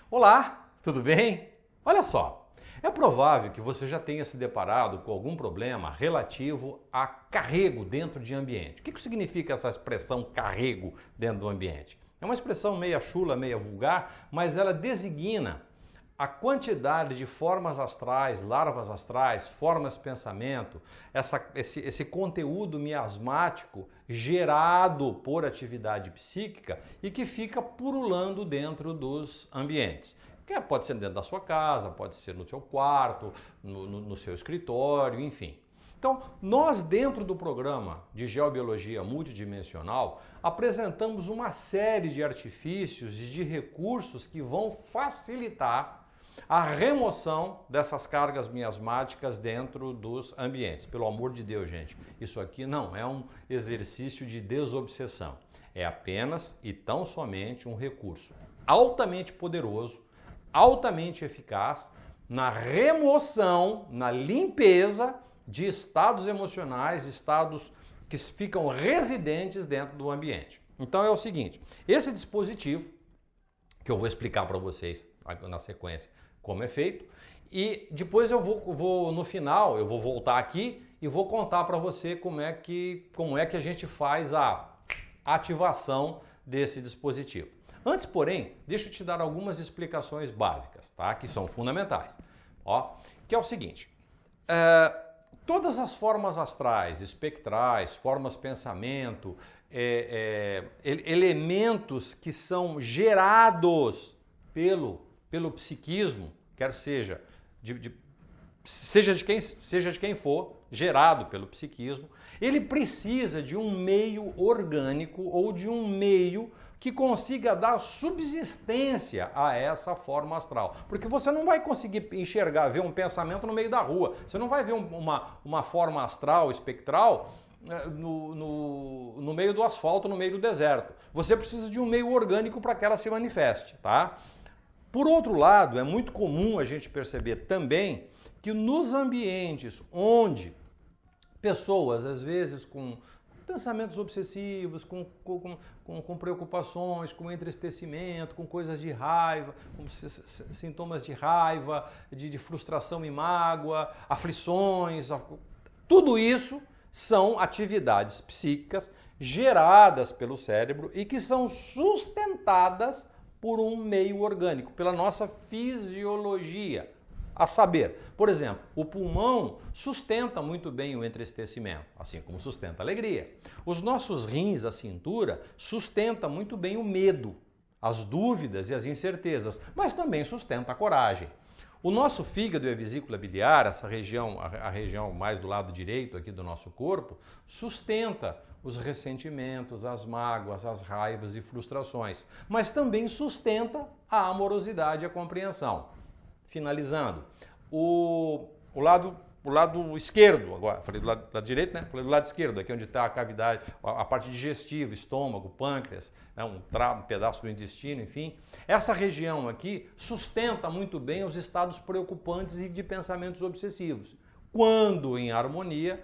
Olá, tudo bem? Olha só, é provável que você já tenha se deparado com algum problema relativo a carrego dentro de ambiente. O que significa essa expressão carrego dentro do ambiente? É uma expressão meia chula, meia vulgar, mas ela designa a quantidade de formas astrais, larvas astrais, formas de pensamento, esse conteúdo miasmático gerado por atividade psíquica e que fica pululando dentro dos ambientes. Que pode ser dentro da sua casa, pode ser no seu quarto, no seu escritório, enfim. Então, nós dentro do programa de Geobiologia Multidimensional apresentamos uma série de artifícios e de recursos que vão facilitar a remoção dessas cargas miasmáticas dentro dos ambientes. Pelo amor de Deus, gente, isso aqui não é um exercício de desobsessão. É apenas e tão somente um recurso altamente poderoso, altamente eficaz na remoção, na limpeza de estados emocionais, estados que ficam residentes dentro do ambiente. Então é o seguinte, esse dispositivo, que eu vou explicar para vocês na sequência como é feito, e depois eu vou no final, eu vou voltar aqui e vou contar para você como é que a gente faz a ativação desse dispositivo. Antes, porém, deixa eu te dar algumas explicações básicas, tá? Que são fundamentais. Ó, que é o seguinte, todas as formas astrais, espectrais, formas pensamento, elementos que são gerados pelo psiquismo, quer seja de quem for, gerado pelo psiquismo, ele precisa de um meio orgânico ou de um meio que consiga dar subsistência a essa forma astral. Porque você não vai conseguir enxergar, ver um pensamento no meio da rua. Você não vai ver uma forma astral, espectral, no meio do asfalto, no meio do deserto. Você precisa de um meio orgânico para que ela se manifeste, tá? Por outro lado, é muito comum a gente perceber também que nos ambientes onde pessoas, às vezes com pensamentos obsessivos, com preocupações, com entristecimento, com coisas de raiva, com sintomas de raiva, de frustração e mágoa, aflições, tudo isso são atividades psíquicas geradas pelo cérebro e que são sustentadas por um meio orgânico, pela nossa fisiologia. A saber, por exemplo, o pulmão sustenta muito bem o entristecimento, assim como sustenta a alegria. Os nossos rins, a cintura, sustenta muito bem o medo, as dúvidas e as incertezas, mas também sustenta a coragem. O nosso fígado e a vesícula biliar, essa região, a região mais do lado direito aqui do nosso corpo, sustenta os ressentimentos, as mágoas, as raivas e frustrações, mas também sustenta a amorosidade e a compreensão. Finalizando, o lado esquerdo, agora, falei do lado direito, né? Falei do lado esquerdo, aqui onde está a cavidade, a parte digestiva, estômago, pâncreas, né? um pedaço do intestino, enfim. Essa região aqui sustenta muito bem os estados preocupantes e de pensamentos obsessivos. Quando em harmonia,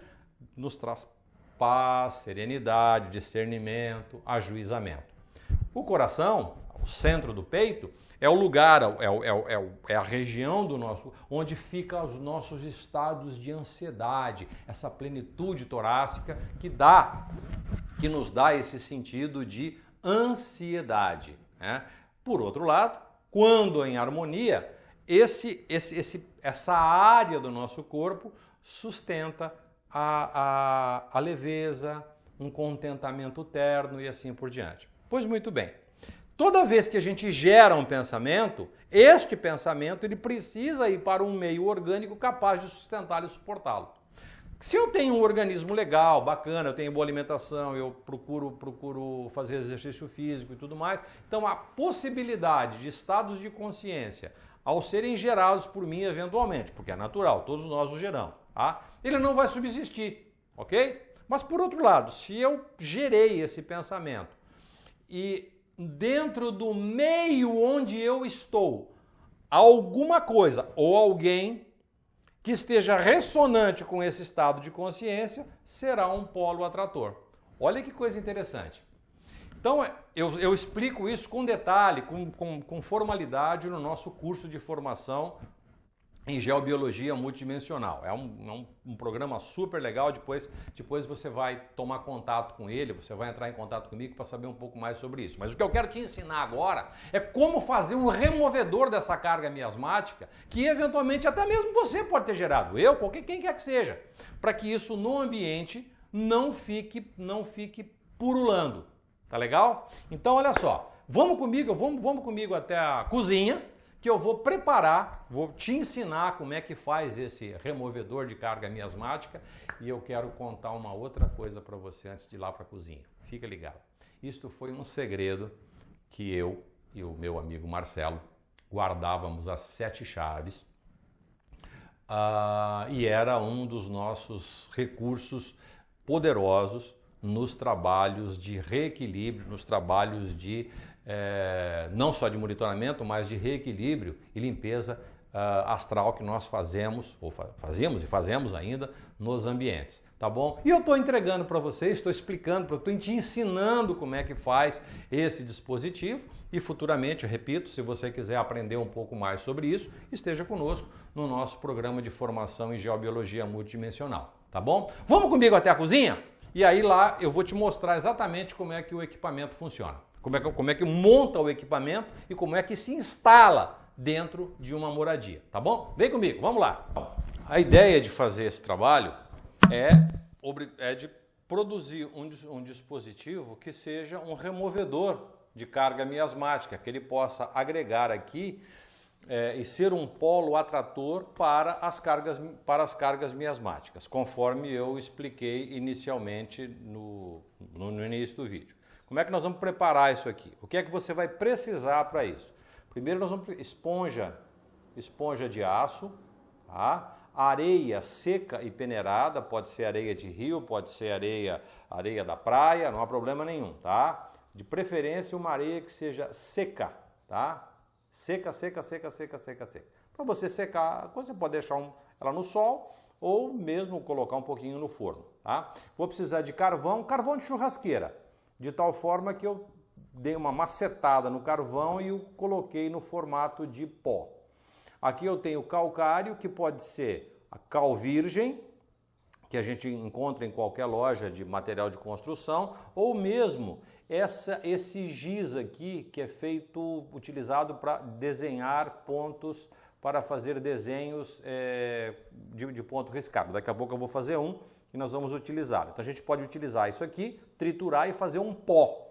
nos traz paz, serenidade, discernimento, ajuizamento. O coração, o centro do peito, é o lugar, é a região do nosso, onde ficam os nossos estados de ansiedade, essa plenitude torácica que nos dá esse sentido de ansiedade, né? Por outro lado, quando em harmonia, essa área do nosso corpo sustenta a leveza, um contentamento terno e assim por diante. Pois muito bem. Toda vez que a gente gera um pensamento, este pensamento ele precisa ir para um meio orgânico capaz de sustentá-lo e suportá-lo. Se eu tenho um organismo legal, bacana, eu tenho boa alimentação, eu procuro fazer exercício físico e tudo mais, então a possibilidade de estados de consciência, ao serem gerados por mim eventualmente, porque é natural, todos nós o geramos, tá? Ele não vai subsistir, ok? Mas por outro lado, se eu gerei esse pensamento e dentro do meio onde eu estou, alguma coisa ou alguém que esteja ressonante com esse estado de consciência será um polo atrator. Olha que coisa interessante. Então, eu explico isso com detalhe, com formalidade no nosso curso de formação em geobiologia multidimensional. É um programa super legal, depois você vai tomar contato com ele, você vai entrar em contato comigo para saber um pouco mais sobre isso. Mas o que eu quero te ensinar agora é como fazer um removedor dessa carga miasmática que eventualmente até mesmo você pode ter gerado, quem quer que seja, para que isso no ambiente não fique purulando. Tá legal? Então olha só, vamos comigo até a cozinha, que eu vou preparar, vou te ensinar como é que faz esse removedor de carga miasmática e eu quero contar uma outra coisa para você antes de ir lá para a cozinha. Fica ligado. Isto foi um segredo que eu e o meu amigo Marcelo guardávamos as 7 chaves e era um dos nossos recursos poderosos nos trabalhos de reequilíbrio, nos trabalhos de não só de monitoramento, mas de reequilíbrio e limpeza astral que nós fazíamos e fazemos ainda nos ambientes, tá bom? E eu estou entregando para vocês, estou explicando, estou te ensinando como é que faz esse dispositivo e futuramente, eu repito, se você quiser aprender um pouco mais sobre isso, esteja conosco no nosso programa de formação em geobiologia multidimensional, tá bom? Vamos comigo até a cozinha? E aí lá eu vou te mostrar exatamente como é que o equipamento funciona. Como é que monta o equipamento e como é que se instala dentro de uma moradia, tá bom? Vem comigo, vamos lá. A ideia de fazer esse trabalho é de produzir um dispositivo que seja um removedor de carga miasmática, que ele possa agregar aqui e ser um polo atrator para as cargas miasmáticas, conforme eu expliquei inicialmente no início do vídeo. Como é que nós vamos preparar isso aqui? O que é que você vai precisar para isso? Primeiro nós vamos esponja de aço, tá? Areia seca e peneirada, pode ser areia de rio, pode ser areia da praia, não há problema nenhum, tá? De preferência uma areia que seja seca, tá? Seca. Para você secar, você pode deixar ela no sol ou mesmo colocar um pouquinho no forno, tá? Vou precisar de carvão de churrasqueira, de tal forma que eu dei uma macetada no carvão e o coloquei no formato de pó. Aqui eu tenho calcário, que pode ser a cal virgem, que a gente encontra em qualquer loja de material de construção, ou mesmo esse giz aqui, que é utilizado para desenhar pontos, para fazer desenhos de ponto riscado. Daqui a pouco eu vou fazer um e nós vamos utilizar. Então a gente pode utilizar isso aqui, triturar e fazer um pó,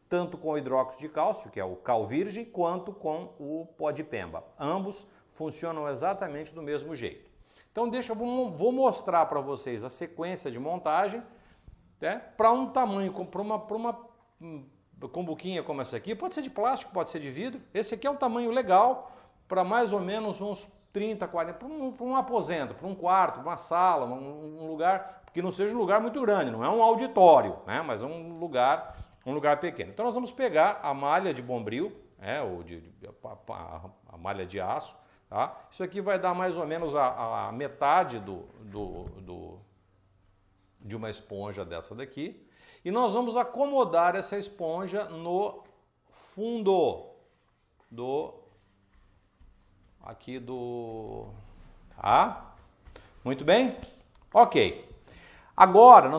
tanto com o hidróxido de cálcio, que é o cal virgem, quanto com o pó de pemba. Ambos funcionam exatamente do mesmo jeito. Então vou mostrar para vocês a sequência de montagem, né, para um tamanho, para uma cumbuquinha como essa aqui, pode ser de plástico, pode ser de vidro. Esse aqui é um tamanho legal para mais ou menos uns 30, 40, para um aposento, para um quarto, uma sala, um lugar que não seja um lugar muito grande, não é um auditório, né, mas um lugar pequeno. Então nós vamos pegar a malha de bombril, ou a malha de aço, tá? Isso aqui vai dar mais ou menos a metade de uma esponja dessa daqui. E nós vamos acomodar essa esponja no fundo tá? Muito bem? Ok. Agora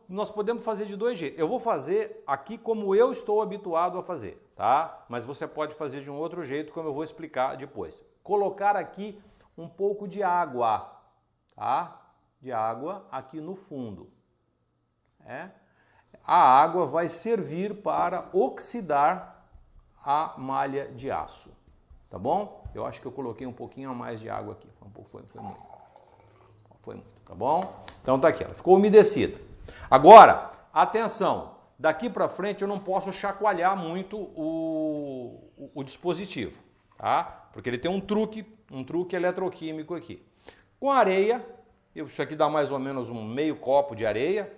nós podemos fazer de dois jeitos. Eu vou fazer aqui como eu estou habituado a fazer, tá? Mas você pode fazer de um outro jeito, como eu vou explicar depois. Colocar aqui um pouco de água, tá? De água aqui no fundo. A água vai servir para oxidar a malha de aço, tá bom? Eu acho que eu coloquei um pouquinho a mais de água aqui, foi muito, tá bom? Então tá aqui, ela ficou umedecida. Agora, atenção, daqui para frente eu não posso chacoalhar muito o dispositivo, tá? Porque ele tem um truque eletroquímico aqui. Com areia, isso aqui dá mais ou menos um meio copo de areia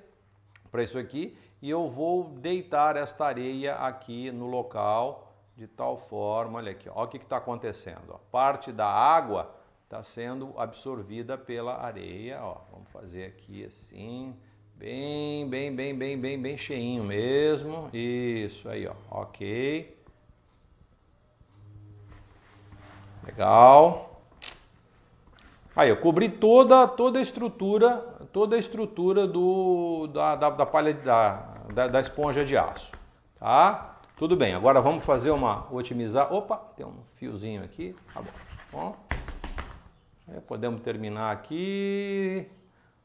para isso aqui, e eu vou deitar esta areia aqui no local de tal forma, olha aqui, olha o que está acontecendo. Ó. Parte da água está sendo absorvida pela areia, ó. Vamos fazer aqui assim, Bem cheinho mesmo. Isso aí, ó. Ok. Legal. Aí, eu cobri toda a estrutura da palha da esponja de aço, tá? Tudo bem. Agora vamos fazer otimizar. Opa, tem um fiozinho aqui. Tá bom. Podemos terminar aqui.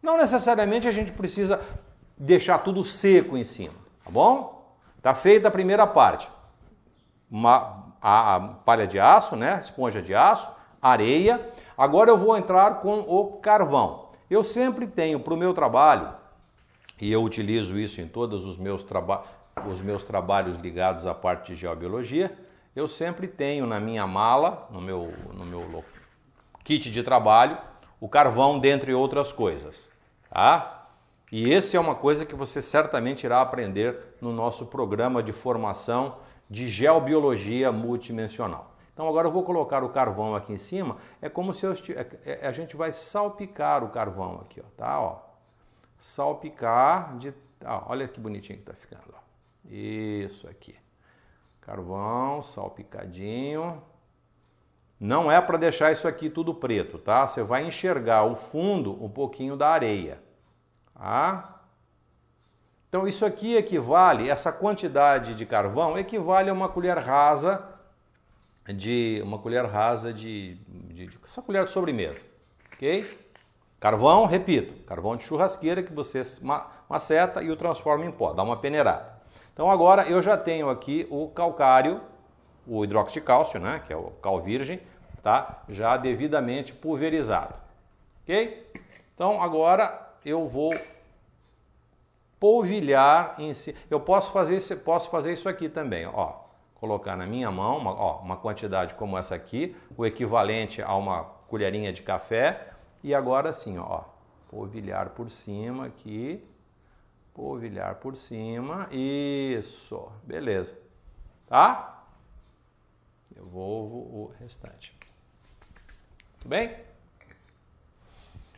Não necessariamente a gente precisa deixar tudo seco em cima, tá bom? Tá feita a primeira parte. A palha de aço, né? Esponja de aço, areia. Agora eu vou entrar com o carvão. Eu sempre tenho para o meu trabalho, e eu utilizo isso em todos os meus trabalhos ligados à parte de geobiologia, eu sempre tenho na minha mala, no meu kit de trabalho, o carvão, dentre outras coisas, tá? E esse é uma coisa que você certamente irá aprender no nosso programa de formação de geobiologia multidimensional. Então agora eu vou colocar o carvão aqui em cima, é como se a gente vai salpicar o carvão aqui, ó, tá? Ó. Salpicar olha que bonitinho que tá ficando, ó. Isso aqui. Carvão salpicadinho. Não é para deixar isso aqui tudo preto, tá? Você vai enxergar o fundo um pouquinho da areia, tá? Então isso aqui equivale, essa quantidade de carvão equivale a uma colher rasa de essa colher de sobremesa, ok? Carvão, repito, carvão de churrasqueira que você maceta e o transforma em pó, dá uma peneirada. Então agora eu já tenho aqui o calcário, o hidróxido de cálcio, né, que é o cal virgem, tá? Já devidamente pulverizado, ok? Então agora eu vou polvilhar em si. Eu posso fazer isso aqui também, ó. Colocar na minha mão, uma quantidade como essa aqui, o equivalente a uma colherinha de café. E agora sim, ó, polvilhar por cima aqui, polvilhar por cima, isso, beleza, tá? Devolvo o restante. Tudo bem?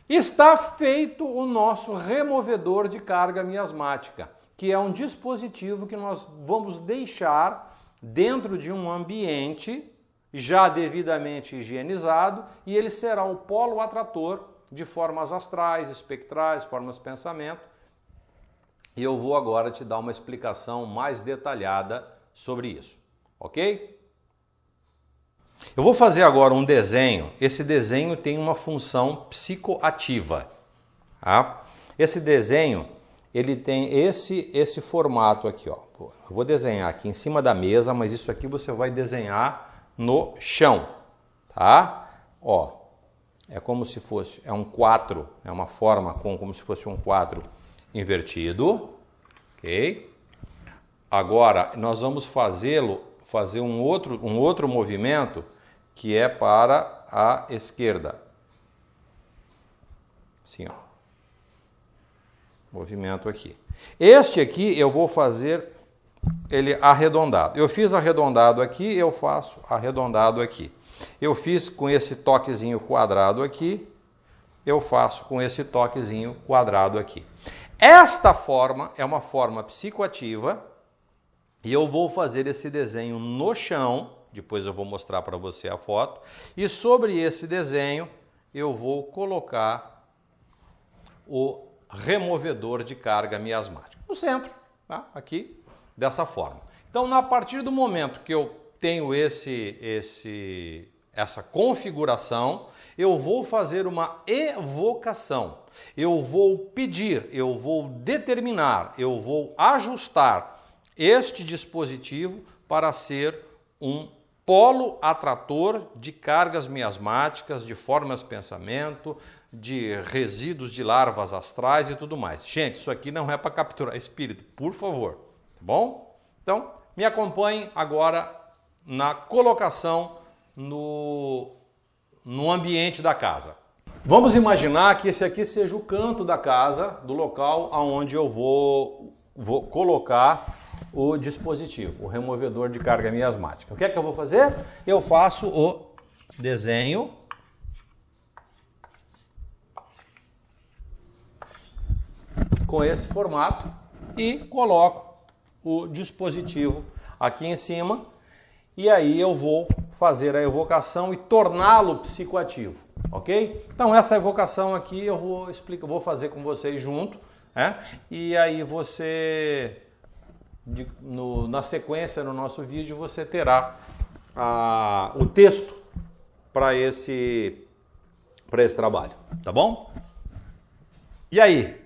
Está feito o nosso removedor de carga miasmática, que é um dispositivo que nós vamos deixar dentro de um ambiente já devidamente higienizado e ele será o polo atrator de formas astrais, espectrais, formas de pensamento. E eu vou agora te dar uma explicação mais detalhada sobre isso, ok? Eu vou fazer agora um desenho. Esse desenho tem uma função psicoativa, tá? Esse desenho, ele tem esse formato aqui, ó. Eu vou desenhar aqui em cima da mesa, mas isso aqui você vai desenhar no chão, tá? Ó, é como se fosse, é um 4, é uma forma como se fosse um 4 invertido, ok? Agora, nós vamos fazer um outro movimento que é para a esquerda. Assim, ó. Movimento aqui. Este aqui eu vou fazer ele arredondado. Eu fiz arredondado aqui, eu faço arredondado aqui. Eu fiz com esse toquezinho quadrado aqui, eu faço com esse toquezinho quadrado aqui. Esta forma é uma forma psicoativa e eu vou fazer esse desenho no chão, depois eu vou mostrar para você a foto, e sobre esse desenho eu vou colocar o removedor de carga miasmática no centro, tá? Aqui, dessa forma. Então, a partir do momento que eu tenho essa configuração, eu vou fazer uma evocação. Eu vou pedir, eu vou determinar, eu vou ajustar este dispositivo para ser um polo atrator de cargas miasmáticas, de formas de pensamento, de resíduos de larvas astrais e tudo mais. Gente, isso aqui não é para capturar espírito, por favor, tá bom? Então, me acompanhem agora na colocação no ambiente da casa. Vamos imaginar que esse aqui seja o canto da casa, do local onde eu vou colocar o dispositivo, o removedor de carga miasmática. O que é que eu vou fazer? Eu faço o desenho com esse formato e coloco o dispositivo aqui em cima e aí eu vou fazer a evocação e torná-lo psicoativo, ok? Então essa evocação aqui eu vou fazer com vocês junto, né? E aí você, na sequência no nosso vídeo, você terá o texto para esse trabalho, tá bom? E aí,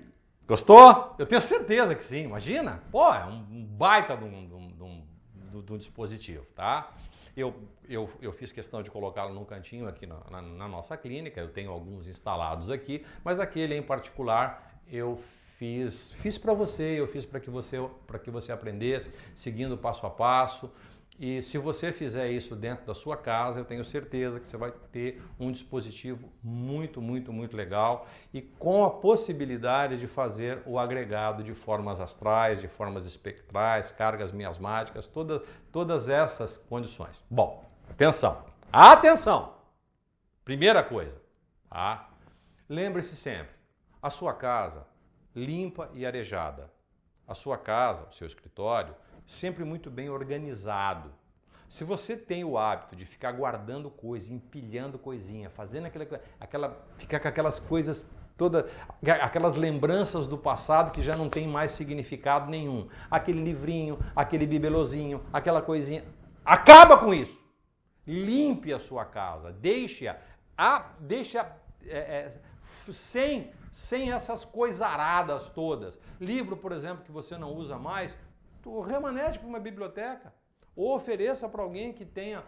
gostou? Eu tenho certeza que sim, imagina? Pô, é um baita de um dispositivo, tá? Eu fiz questão de colocá-lo num cantinho aqui na nossa clínica, eu tenho alguns instalados aqui, mas aquele em particular eu fiz para você, eu fiz para que você aprendesse, seguindo passo a passo. E se você fizer isso dentro da sua casa, eu tenho certeza que você vai ter um dispositivo muito, muito, muito legal e com a possibilidade de fazer o agregado de formas astrais, de formas espectrais, cargas miasmáticas, todas essas condições. Bom, atenção! Atenção! Primeira coisa, tá? Lembre-se sempre, a sua casa limpa e arejada, a sua casa, o seu escritório, sempre muito bem organizado. Se você tem o hábito de ficar guardando coisa, empilhando coisinha, fazendo ficar com aquelas coisas todas, aquelas lembranças do passado que já não tem mais significado nenhum, aquele livrinho, aquele bibelozinho, aquela coisinha, acaba com isso. Limpe a sua casa, deixa sem essas coisaradas todas. Livro, por exemplo, que você não usa mais, remanete para uma biblioteca ou ofereça para alguém que tenha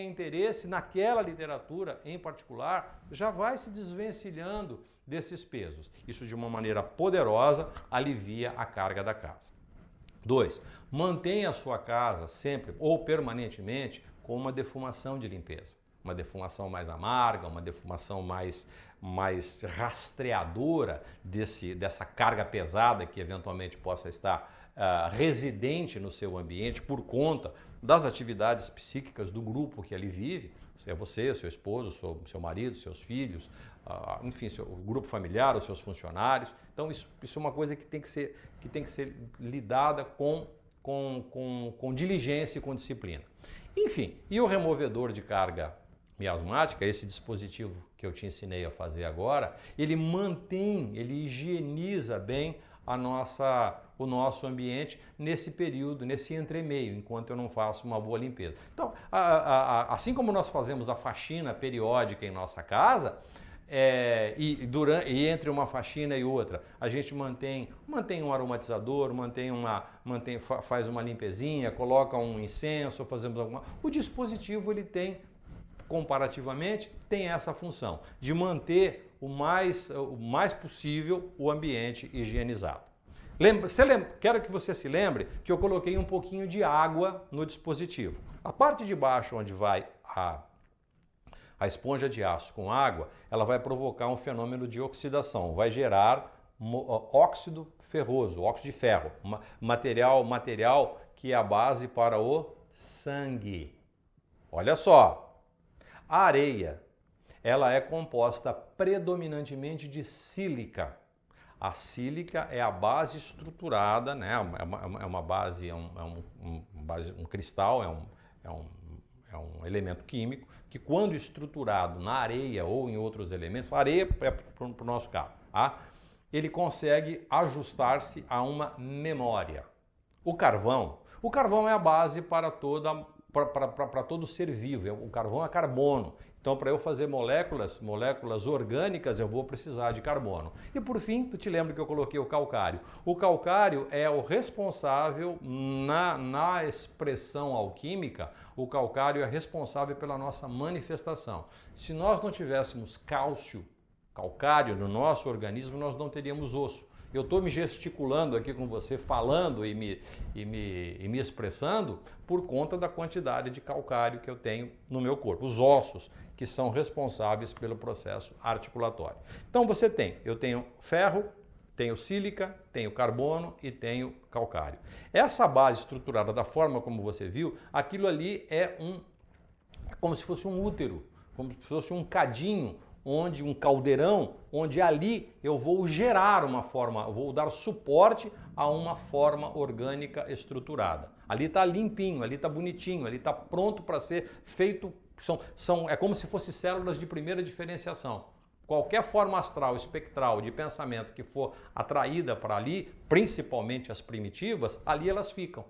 interesse naquela literatura em particular, já vai se desvencilhando desses pesos. Isso de uma maneira poderosa alivia a carga da casa. 2. Mantenha a sua casa sempre ou permanentemente com uma defumação de limpeza. Uma defumação mais amarga, uma defumação mais rastreadora dessa carga pesada que eventualmente possa estar residente no seu ambiente por conta das atividades psíquicas do grupo que ali vive, você, seu esposo, seu marido, seus filhos, enfim, o grupo familiar, os seus funcionários. Então isso é uma coisa que tem que ser lidada com diligência e com disciplina. Enfim, e o removedor de carga miasmática, esse dispositivo que eu te ensinei a fazer agora, ele higieniza bem o nosso ambiente nesse período, nesse entremeio, enquanto eu não faço uma boa limpeza. Então, assim como nós fazemos a faxina periódica em nossa casa, e entre uma faxina e outra, a gente mantém um aromatizador, faz uma limpezinha, coloca um incenso, fazemos alguma... O dispositivo, ele tem, comparativamente, tem essa função de manter o mais possível o ambiente higienizado. Quero que você se lembre que eu coloquei um pouquinho de água no dispositivo. A parte de baixo, onde vai a esponja de aço com água, ela vai provocar um fenômeno de oxidação, vai gerar óxido ferroso, óxido de ferro, material que é a base para o sangue. Olha só, a areia, ela é composta predominantemente de sílica. A sílica é a base estruturada, né? É uma base, um cristal, é um elemento químico que, quando estruturado na areia ou em outros elementos, a areia é para o nosso caso, tá? Ele consegue ajustar-se a uma memória. O carvão é a base para todo ser vivo, o carvão é carbono. Então, para eu fazer moléculas orgânicas, eu vou precisar de carbono. E por fim, tu te lembra que eu coloquei o calcário. O calcário é o responsável, na expressão alquímica, o calcário é responsável pela nossa manifestação. Se nós não tivéssemos calcário no nosso organismo, nós não teríamos osso. Eu estou me gesticulando aqui com você, falando e me expressando por conta da quantidade de calcário que eu tenho no meu corpo. Os ossos que são responsáveis pelo processo articulatório. Então eu tenho ferro, tenho sílica, tenho carbono e tenho calcário. Essa base estruturada da forma como você viu, aquilo ali é como se fosse um útero, como se fosse um cadinho onde um caldeirão, onde ali eu vou gerar uma forma, vou dar suporte a uma forma orgânica estruturada. Ali está limpinho, ali está bonitinho, ali está pronto para ser feito, é como se fossem células de primeira diferenciação. Qualquer forma astral, espectral, de pensamento que for atraída para ali, principalmente as primitivas, ali elas ficam.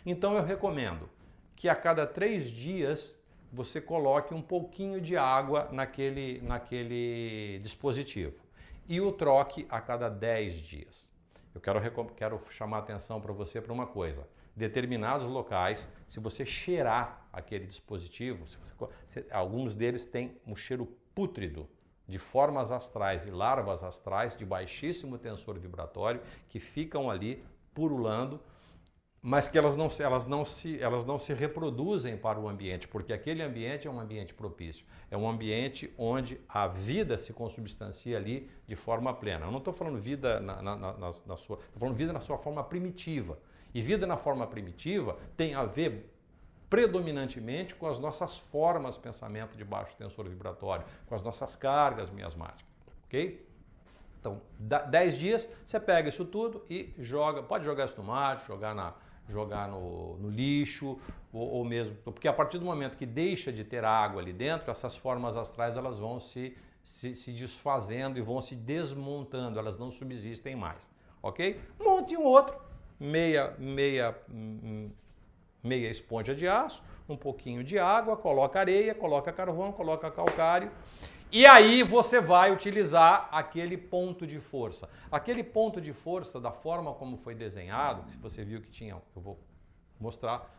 Então eu recomendo que a cada 3 dias você coloque um pouquinho de água naquele dispositivo e o troque a cada 10 dias. Eu quero chamar a atenção para você para uma coisa. Determinados locais, se você cheirar aquele dispositivo, alguns deles têm um cheiro pútrido de formas astrais e larvas astrais de baixíssimo tensor vibratório que ficam ali purulando, mas que elas não se reproduzem para o ambiente, porque aquele ambiente é um ambiente propício, é um ambiente onde a vida se consubstancia ali de forma plena. Eu não estou falando vida estou falando vida na sua forma primitiva. E vida na forma primitiva tem a ver predominantemente com as nossas formas de pensamento de baixo tensor vibratório, com as nossas cargas miasmáticas, ok? Então, 10 dias, você pega isso tudo e joga, pode jogar isso no mar, jogar no lixo, ou mesmo, porque a partir do momento que deixa de ter água ali dentro, essas formas astrais elas vão se desfazendo e vão se desmontando, elas não subsistem mais, ok? Monte um outro, meia esponja de aço, um pouquinho de água, coloca areia, coloca carvão, coloca calcário. E aí você vai utilizar aquele ponto de força. Aquele ponto de força, da forma como foi desenhado, se você viu que tinha, eu vou mostrar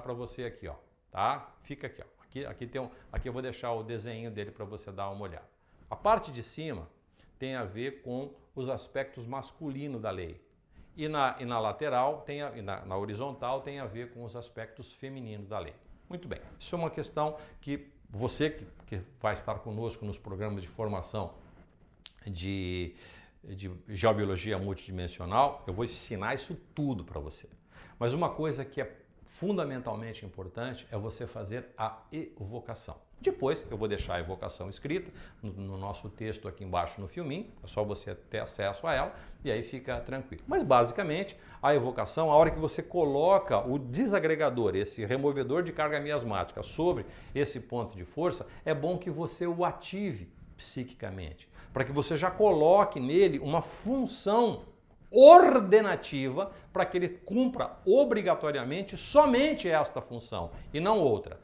para você aqui, ó, tá? Fica aqui, ó. Aqui eu vou deixar o desenho dele para você dar uma olhada. A parte de cima tem a ver com os aspectos masculinos da lei. E na lateral, na horizontal, tem a ver com os aspectos femininos da lei. Muito bem, isso é uma questão que você que vai estar conosco nos programas de formação de geobiologia multidimensional, eu vou ensinar isso tudo para você. Mas uma coisa que é fundamentalmente importante é você fazer a evocação. Depois eu vou deixar a evocação escrita no nosso texto aqui embaixo no filminho, é só você ter acesso a ela e aí fica tranquilo. Mas basicamente a evocação, a hora que você coloca o desagregador, esse removedor de carga miasmática sobre esse ponto de força, é bom que você o ative psiquicamente, para que você já coloque nele uma função ordenativa para que ele cumpra obrigatoriamente somente esta função e não outra.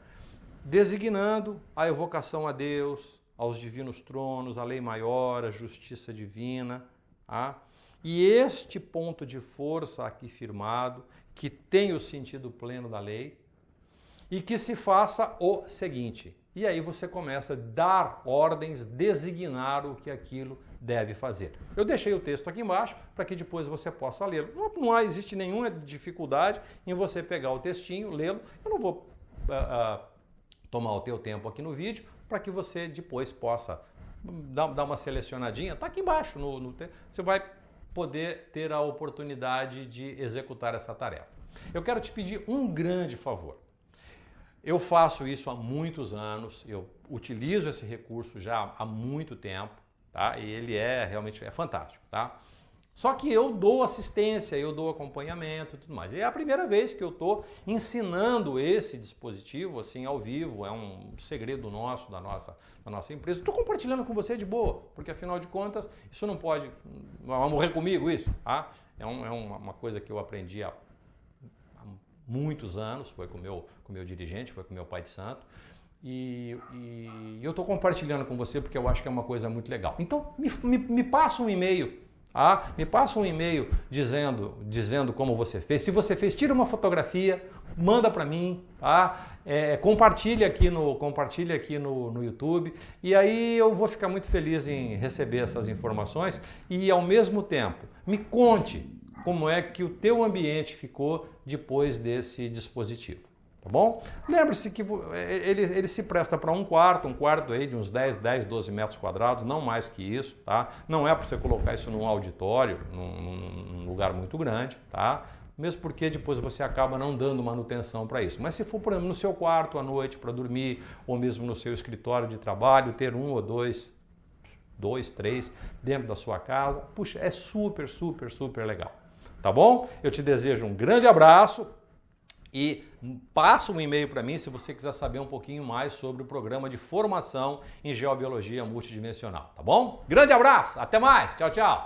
Designando a evocação a Deus, aos divinos tronos, a lei maior, a justiça divina. Tá? E este ponto de força aqui firmado, que tem o sentido pleno da lei, e que se faça o seguinte. E aí você começa a dar ordens, designar o que aquilo deve fazer. Eu deixei o texto aqui embaixo para que depois você possa lê-lo. Não existe nenhuma dificuldade em você pegar o textinho, lê-lo. Eu não vou tomar o teu tempo aqui no vídeo para que você depois possa dar uma selecionadinha. Está aqui embaixo. Você vai poder ter a oportunidade de executar essa tarefa. Eu quero te pedir um grande favor. Eu faço isso há muitos anos, eu utilizo esse recurso já há muito tempo, tá? E ele realmente fantástico, tá? Só que eu dou assistência, eu dou acompanhamento e tudo mais. E é a primeira vez que eu estou ensinando esse dispositivo assim ao vivo, é um segredo nosso, da nossa empresa. Estou compartilhando com você de boa, porque afinal de contas, isso não vai morrer comigo isso, tá? É uma coisa que eu aprendi há muitos anos, foi com o meu dirigente, foi com o meu pai de santo, e eu estou compartilhando com você porque eu acho que é uma coisa muito legal. Então, me passa um e-mail, me passa um e-mail dizendo como você fez. Se você fez, tira uma fotografia, manda para mim, tá? Compartilha aqui no YouTube, e aí eu vou ficar muito feliz em receber essas informações e, ao mesmo tempo, me conte como é que o teu ambiente ficou depois desse dispositivo, tá bom? Lembre-se que ele se presta para um quarto aí de uns 10, 12 metros quadrados, não mais que isso, tá? Não é para você colocar isso num auditório, num lugar muito grande, tá? mesmo porque depois você acaba não dando manutenção para isso. Mas se for, por exemplo, no seu quarto à noite para dormir, ou mesmo no seu escritório de trabalho, ter um ou dois, três dentro da sua casa, puxa, é super, super, super legal. Tá bom? Eu te desejo um grande abraço e passa um e-mail para mim se você quiser saber um pouquinho mais sobre o programa de formação em geobiologia multidimensional, tá bom? Grande abraço, até mais, tchau, tchau!